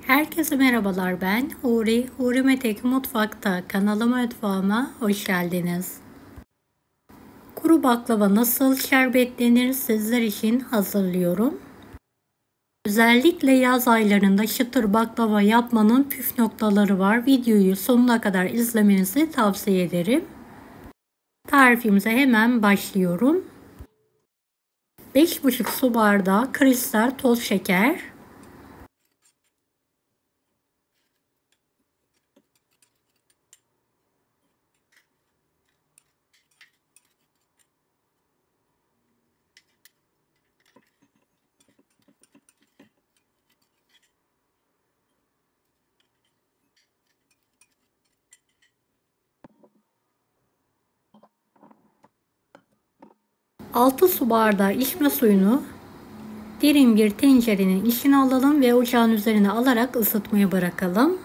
Herkese merhabalar, ben Huri. Huri Metek Mutfak'ta mutfağıma hoş geldiniz. Kuru baklava nasıl şerbetlenir sizler için hazırlıyorum. Özellikle yaz aylarında çıtır baklava yapmanın püf noktaları var. Videoyu sonuna kadar izlemenizi tavsiye ederim. Tarifimize hemen başlıyorum. 5,5 su bardağı kristal toz şeker, 6 su bardağı içme suyunu derin bir tencerenin içine alalım ve ocağın üzerine alarak ısıtmaya bırakalım.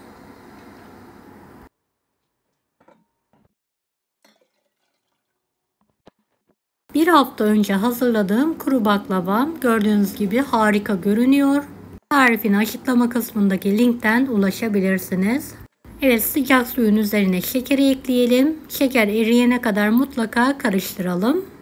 Bir hafta önce hazırladığım kuru baklavam gördüğünüz gibi harika görünüyor. Tarifin açıklama kısmındaki linkten ulaşabilirsiniz. Evet, sıcak suyun üzerine şekeri ekleyelim. Şeker eriyene kadar mutlaka karıştıralım.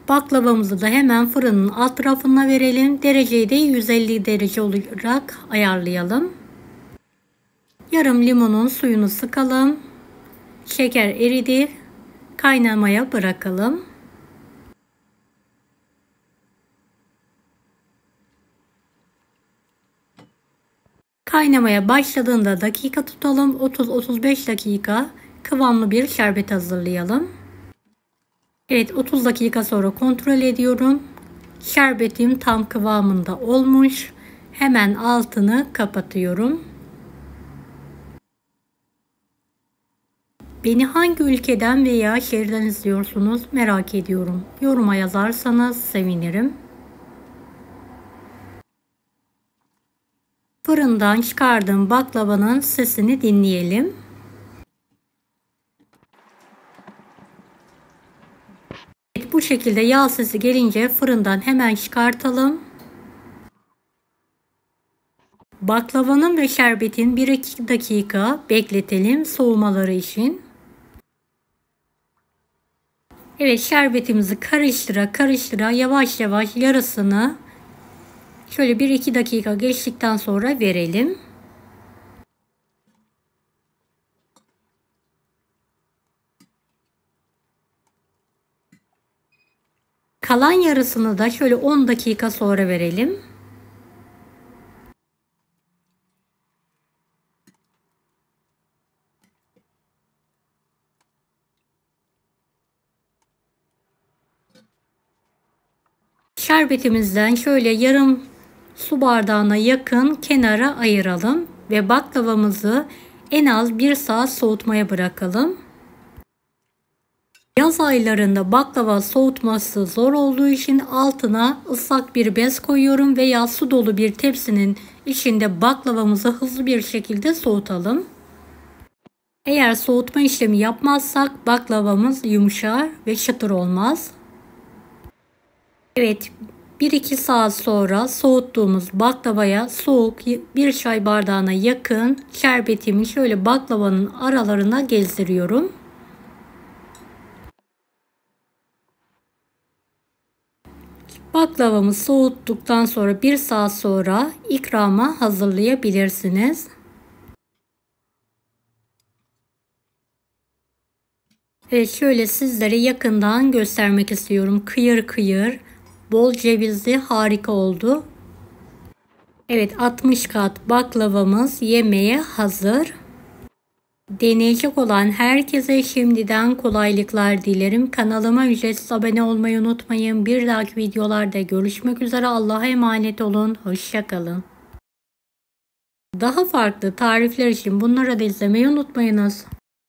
Baklavamızı da hemen fırının alt tarafına verelim. Dereceyi de 150 derece olarak ayarlayalım. Yarım limonun suyunu sıkalım. Şeker eridi. Kaynamaya bırakalım. Kaynamaya başladığında dakika tutalım. 30-35 dakika kıvamlı bir şerbet hazırlayalım. Evet, 30 dakika sonra kontrol ediyorum. Şerbetim tam kıvamında olmuş. Hemen altını kapatıyorum. Beni hangi ülkeden veya şehirden izliyorsunuz merak ediyorum. Yoruma yazarsanız sevinirim. Fırından çıkardığım baklavanın sesini dinleyelim. Evet, bu şekilde yağ sesi gelince fırından hemen çıkartalım. Baklavanın ve şerbetin 1-2 dakika bekletelim soğumaları için. Evet, şerbetimizi karıştıra yavaş yavaş yarısını şöyle 1-2 dakika geçtikten sonra verelim. Kalan yarısını da şöyle 10 dakika sonra verelim. Şerbetimizden şöyle yarım su bardağına yakın kenara ayıralım ve baklavamızı en az 1 saat soğutmaya bırakalım. Yaz aylarında baklava soğutması zor olduğu için altına ıslak bir bez koyuyorum veya su dolu bir tepsinin içinde baklavamızı hızlı bir şekilde soğutalım. Eğer soğutma işlemi yapmazsak baklavamız yumuşar ve çıtır olmaz. Evet, 1-2 saat sonra soğuttuğumuz baklavaya soğuk bir çay bardağına yakın şerbetimi şöyle baklavanın aralarına gezdiriyorum. Baklavamı soğuttuktan sonra 1 saat sonra ikrama hazırlayabilirsiniz. Evet, şöyle sizlere yakından göstermek istiyorum. Kıyır kıyır, bol cevizli, harika oldu. Evet, 60 kat baklavamız yemeğe hazır. Deneyecek olan herkese şimdiden kolaylıklar dilerim. Kanalıma ücretsiz abone olmayı unutmayın. Bir dahaki videolarda görüşmek üzere. Allah'a emanet olun. Hoşça kalın. Daha farklı tarifler için bunları da izlemeyi unutmayınız.